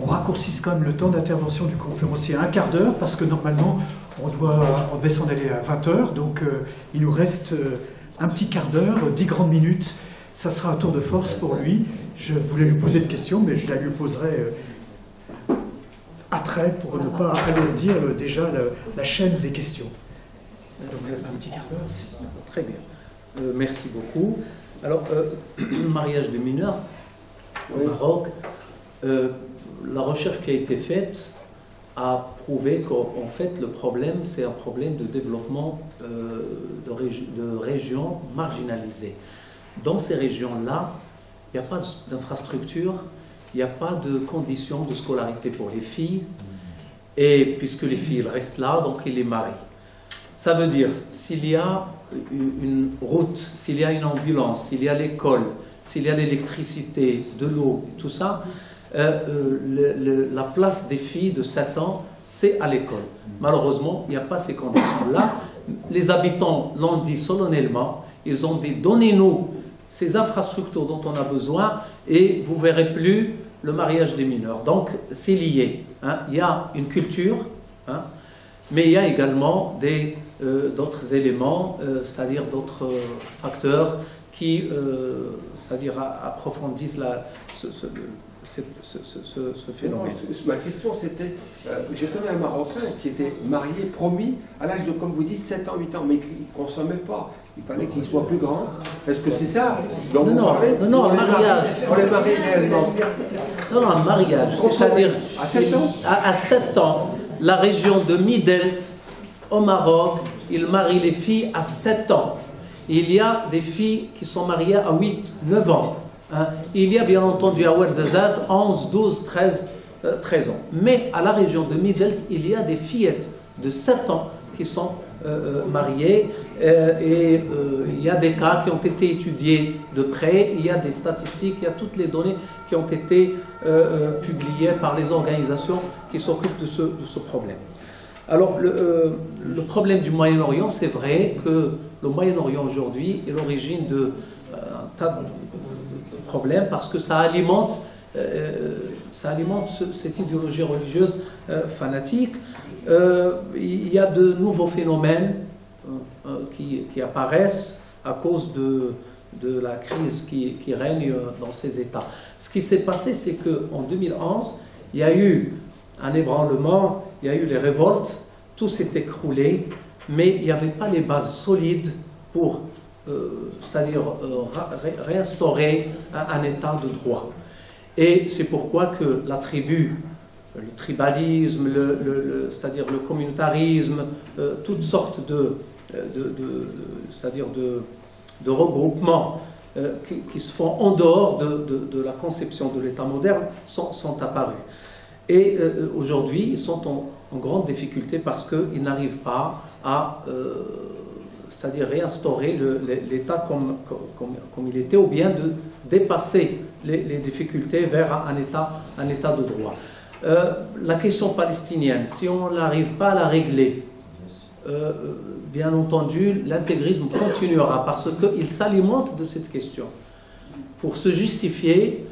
on raccourcisse quand même le temps d'intervention du conférencier à un quart d'heure, parce que normalement, on devait s'en aller à 20h, donc il nous reste un petit quart d'heure, 10 grandes minutes. Ça sera un tour de force pour lui. Je voulais lui poser une question, mais je la lui poserai après, pour ne pas alourdir déjà la chaîne des questions. Donc, un petit quart d'heure. Très bien. Merci beaucoup. Alors, le mariage des mineurs au Maroc, la recherche qui a été faite a prouvé qu'en fait, le problème, c'est un problème de développement de régions marginalisées. Dans ces régions-là, il n'y a pas d'infrastructure, il n'y a pas de conditions de scolarité pour les filles, et puisque les filles restent là, donc ils les marient. Ça veut dire, s'il y a une route, s'il y a une ambulance, s'il y a l'école, s'il y a l'électricité, de l'eau, tout ça, la place des filles de 7 ans, c'est à l'école. Malheureusement, il n'y a pas ces conditions-là. Les habitants l'ont dit solennellement, ils ont dit, donnez-nous ces infrastructures dont on a besoin et vous ne verrez plus le mariage des mineurs. Donc, c'est lié. Hein. Il y a une culture, hein, mais il y a également d'autres éléments, c'est-à-dire d'autres facteurs qui c'est-à-dire approfondissent ce phénomène. Ma question c'était, j'ai connu un Marocain qui était marié, promis, à l'âge de, comme vous dites, 7 ans, 8 ans, mais qui ne consommait pas. Il fallait qu'il soit plus grand. Est-ce que c'est ça dont vous parlez? Non, un mariage. On les marie réellement. Non, un mariage. C'est-à-dire, à 7 ans à 7 ans, la région de Midelt, au Maroc, il marie les filles à 7 ans. Il y a des filles qui sont mariées à 8, 9 ans. Hein. Il y a bien entendu à Ouarzazate 11, 12, 13 ans. Mais à la région de Midelt, il y a des fillettes de 7 ans qui sont mariées. Et il y a des cas qui ont été étudiés de près. Il y a des statistiques, il y a toutes les données qui ont été publiées par les organisations qui s'occupent de ce problème. Alors, le problème du Moyen-Orient, c'est vrai que le Moyen-Orient aujourd'hui est l'origine d'un tas de problèmes parce que ça alimente cette idéologie religieuse fanatique. Il y a de nouveaux phénomènes qui apparaissent à cause de la crise qui règne dans ces États. Ce qui s'est passé, c'est qu'en 2011, il y a eu un ébranlement, il y a eu les révoltes, tout s'est écroulé, mais il n'y avait pas les bases solides pour, c'est-à-dire réinstaurer un état de droit. Et c'est pourquoi que la tribu, le tribalisme, c'est-à-dire le communautarisme, toutes sortes c'est-à-dire de regroupements qui se font en dehors de la conception de l'État moderne sont apparus. Et aujourd'hui, ils sont en grande difficulté parce qu'ils n'arrivent pas à c'est-à-dire réinstaurer l'État comme il était, ou bien de dépasser les difficultés vers un état de droit. La question palestinienne, si on n'arrive pas à la régler, bien entendu, l'intégrisme continuera parce qu'il s'alimente de cette question. Pour se justifier,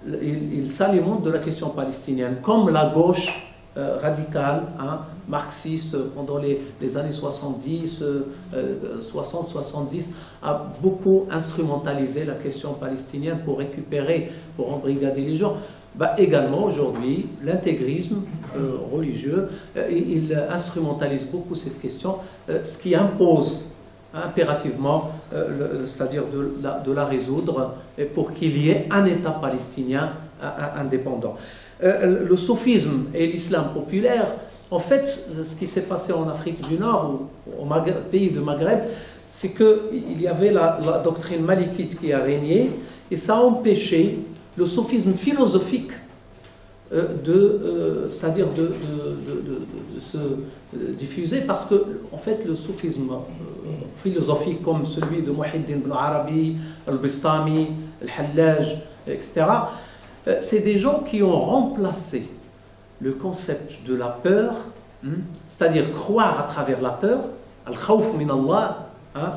il s'alimente de la question palestinienne, comme la gauche radicale, hein, marxiste, pendant les années 70, 60-70, a beaucoup instrumentalisé la question palestinienne pour récupérer, pour embrigader les gens. Également, aujourd'hui, l'intégrisme religieux, il instrumentalise beaucoup cette question, ce qui impose impérativement, c'est-à-dire de la résoudre pour qu'il y ait un État palestinien indépendant. Le soufisme et l'islam populaire, en fait, ce qui s'est passé en Afrique du Nord, ou au pays de Maghreb, c'est qu'il y avait la doctrine malikite qui a régné, et ça a empêché le soufisme philosophique c'est-à-dire de se diffuser, parce que en fait le soufisme philosophique comme celui de Muhyiddin ibn Arabi, al-Bistami, al-Hallaj, etc., c'est des gens qui ont remplacé le concept de la peur, c'est-à-dire croire à travers la peur, al-khawf min Allah, hein,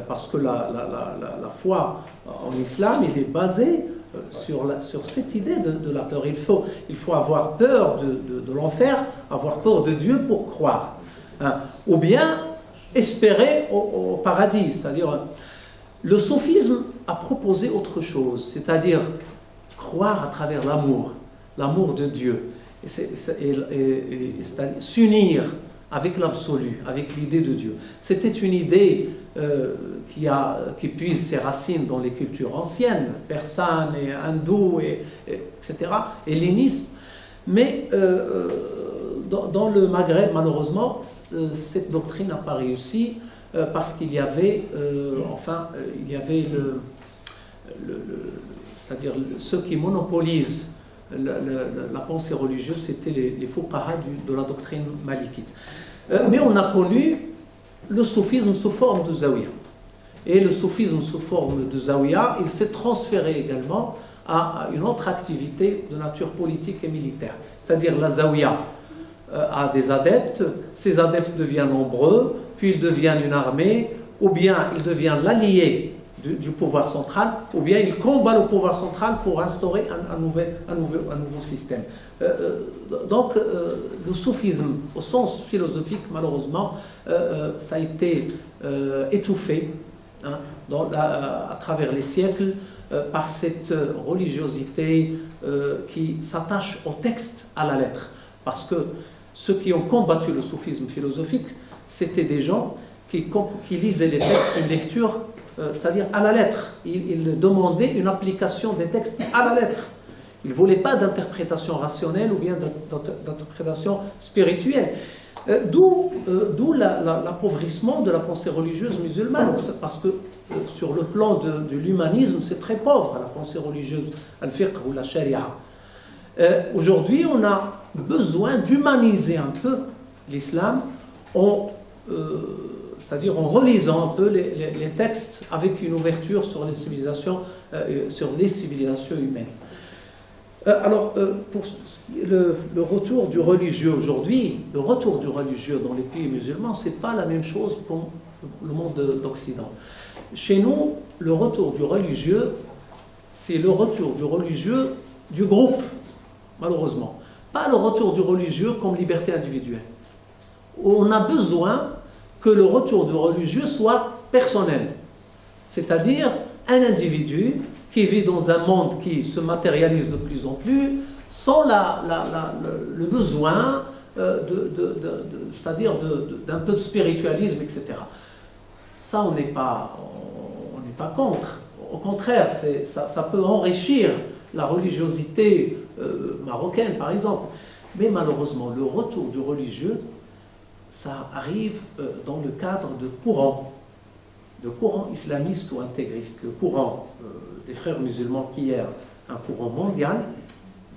parce que la foi en islam, il est basé sur cette idée de la peur. Il faut avoir peur de l'enfer, avoir peur de Dieu pour croire. Hein. Ou bien espérer au paradis. C'est-à-dire, le soufisme a proposé autre chose, c'est-à-dire croire à travers l'amour de Dieu, c'est-à-dire s'unir avec l'absolu, avec l'idée de Dieu. C'était une idée qui puise ses racines dans les cultures anciennes, persanes et hindoues, etc., hellénistes. Mais dans le Maghreb, malheureusement, cette doctrine n'a pas réussi parce qu'il y avait, c'est-à-dire ceux qui monopolisent la pensée religieuse, c'était les fuqaha de la doctrine malikite. Mais on a connu le soufisme sous forme de zawiya. Et le soufisme sous forme de zawiya, il s'est transféré également à une autre activité de nature politique et militaire. C'est-à-dire la zawiya a des adeptes, ces adeptes deviennent nombreux, puis ils deviennent une armée, ou bien ils deviennent l'allié du pouvoir central, ou bien ils combattent le pouvoir central pour instaurer un nouveau système. Donc le soufisme, au sens philosophique, malheureusement, ça a été étouffé hein, à travers les siècles par cette religiosité qui s'attache au texte, à la lettre. Parce que ceux qui ont combattu le soufisme philosophique, c'était des gens qui lisaient les textes, une lecture, c'est-à-dire à la lettre. Ils demandaient une application des textes à la lettre. Ils ne voulaient pas d'interprétation rationnelle ou bien d'interprétation spirituelle. D'où l'appauvrissement de la pensée religieuse musulmane, parce que sur le plan de l'humanisme, c'est très pauvre, la pensée religieuse, al-fiqh ou la sharia. Aujourd'hui, on a besoin d'humaniser un peu l'islam c'est-à-dire en relisant un peu les textes avec une ouverture sur les civilisations humaines. Alors, pour le retour du religieux aujourd'hui, le retour du religieux dans les pays musulmans, ce n'est pas la même chose pour le monde d'Occident. Chez nous, le retour du religieux, c'est le retour du religieux du groupe, malheureusement. Pas le retour du religieux comme liberté individuelle. On a besoin que le retour du religieux soit personnel. C'est-à-dire un individu qui vit dans un monde qui se matérialise de plus en plus, sans le besoin c'est-à-dire d'un peu de spiritualisme, etc. Ça, on n'est pas contre. Au contraire, ça peut enrichir la religiosité marocaine, par exemple. Mais malheureusement, le retour du religieux, ça arrive dans le cadre de courants islamistes ou intégristes. Le courant des frères musulmans qui est un courant mondial,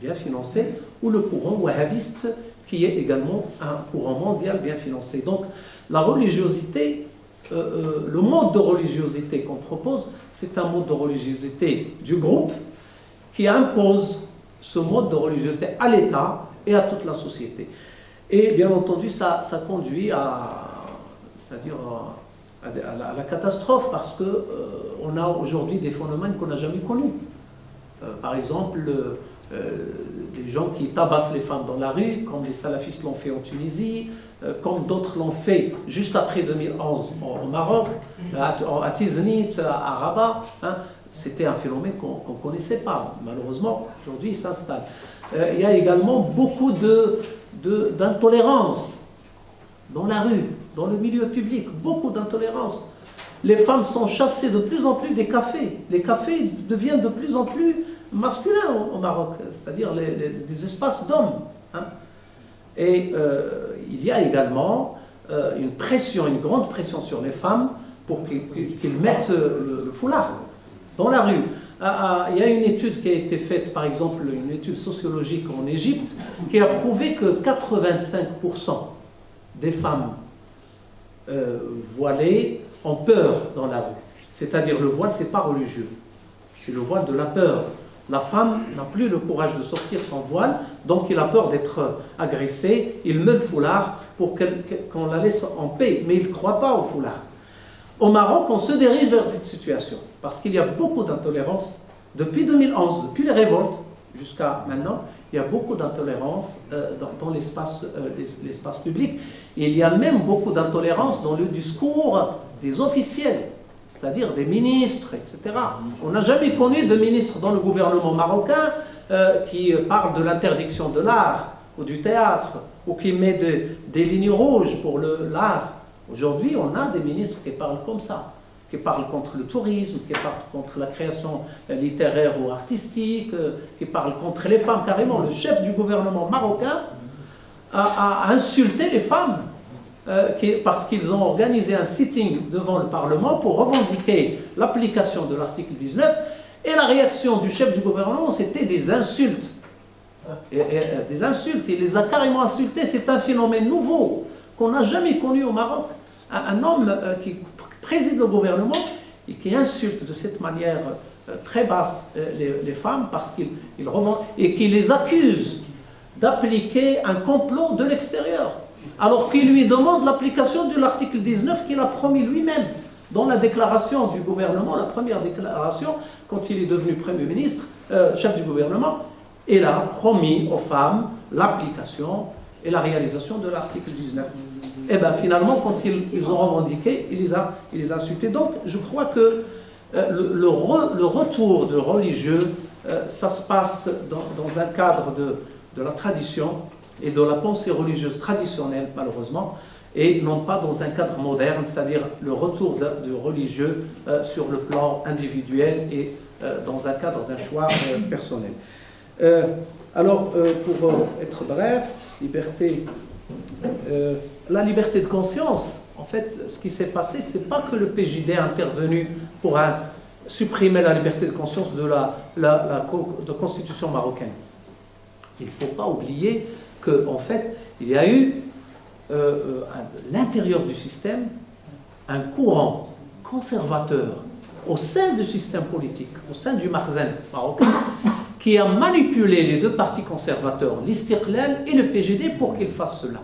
bien financé, ou le courant wahhabiste qui est également un courant mondial bien financé. Donc la religiosité, le mode de religiosité qu'on propose, c'est un mode de religiosité du groupe qui impose ce mode de religiosité à l'État et à toute la société. Et bien entendu, ça conduit c'est-à-dire à la catastrophe parce qu'on a aujourd'hui des phénomènes qu'on n'a jamais connus. Par exemple, des gens qui tabassent les femmes dans la rue, comme les salafistes l'ont fait en Tunisie, comme d'autres l'ont fait juste après 2011 au Maroc, à Tiznit, à Rabat. Hein. C'était un phénomène qu'on ne connaissait pas. Malheureusement, aujourd'hui, il s'installe. Il y a également beaucoup d'intolérance dans la rue, dans le milieu public, beaucoup d'intolérance. Les femmes sont chassées de plus en plus des cafés. Les cafés deviennent de plus en plus masculins au Maroc, c'est-à-dire des espaces d'hommes. Hein. Et il y a également une grande pression sur les femmes pour qu'ils mettent le foulard dans la rue. Il y a une étude qui a été faite, par exemple, une étude sociologique en Égypte, qui a prouvé que 85% des femmes voilées ont peur dans la rue. C'est-à-dire le voile, ce n'est pas religieux. C'est le voile de la peur. La femme n'a plus le courage de sortir sans voile, donc il a peur d'être agressée. Il met le foulard pour qu'on la laisse en paix, mais il ne croit pas au foulard. Au Maroc, on se dirige vers cette situation, parce qu'il y a beaucoup d'intolérance Depuis 2011, depuis les révoltes jusqu'à maintenant, il y a beaucoup d'intolérance dans l'espace public. Et il y a même beaucoup d'intolérance dans le discours des officiels, c'est-à-dire des ministres, etc. On n'a jamais connu de ministre dans le gouvernement marocain qui parle de l'interdiction de l'art ou du théâtre, ou qui met des lignes rouges pour l'art. Aujourd'hui, on a des ministres qui parlent comme ça, qui parlent contre le tourisme, qui parlent contre la création littéraire ou artistique, qui parlent contre les femmes. Carrément, le chef du gouvernement marocain a insulté les femmes parce qu'ils ont organisé un sitting devant le Parlement pour revendiquer l'application de l'article 19, et la réaction du chef du gouvernement, c'était des insultes. Des insultes, il les a carrément insultés. C'est un phénomène nouveau qu'on n'a jamais connu au Maroc. Un homme qui préside le gouvernement et qui insulte de cette manière très basse les femmes parce qu'il revendique et qui les accuse d'appliquer un complot de l'extérieur, alors qu'il lui demande l'application de l'article 19 qu'il a promis lui-même dans la déclaration du gouvernement, la première déclaration quand il est devenu Premier ministre, chef du gouvernement. Il a promis aux femmes l'application et la réalisation de l'article 19. Et bien finalement, quand ils ont revendiqué, il les a insultés. Donc je crois que le retour de religieux, ça se passe dans un cadre de la tradition et de la pensée religieuse traditionnelle, malheureusement, et non pas dans un cadre moderne, c'est-à-dire le retour du religieux sur le plan individuel et dans un cadre d'un choix personnel. Alors, pour être bref, la liberté de conscience, en fait, ce qui s'est passé, c'est pas que le PJD a intervenu pour supprimer la liberté de conscience de la constitution marocaine. Il ne faut pas oublier qu'en fait, il y a eu à l'intérieur du système un courant conservateur au sein du système politique, au sein du Makhzen marocain, qui a manipulé les deux partis conservateurs, l'Istiqlal et le PJD, pour qu'ils fassent cela.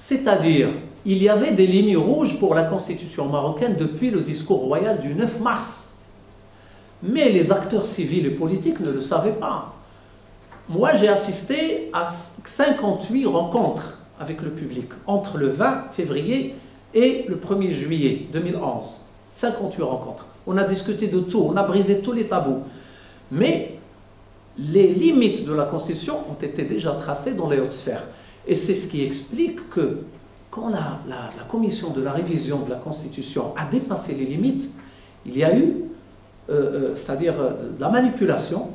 C'est-à-dire, il y avait des lignes rouges pour la constitution marocaine depuis le discours royal du 9 mars. Mais les acteurs civils et politiques ne le savaient pas. Moi, j'ai assisté à 58 rencontres avec le public entre le 20 février et le 1er juillet 2011. 58 rencontres. On a discuté de tout, on a brisé tous les tabous. Mais les limites de la Constitution ont été déjà tracées dans les hautes sphères. Et c'est ce qui explique que quand la commission de la révision de la Constitution a dépassé les limites, il y a eu, c'est-à-dire la manipulation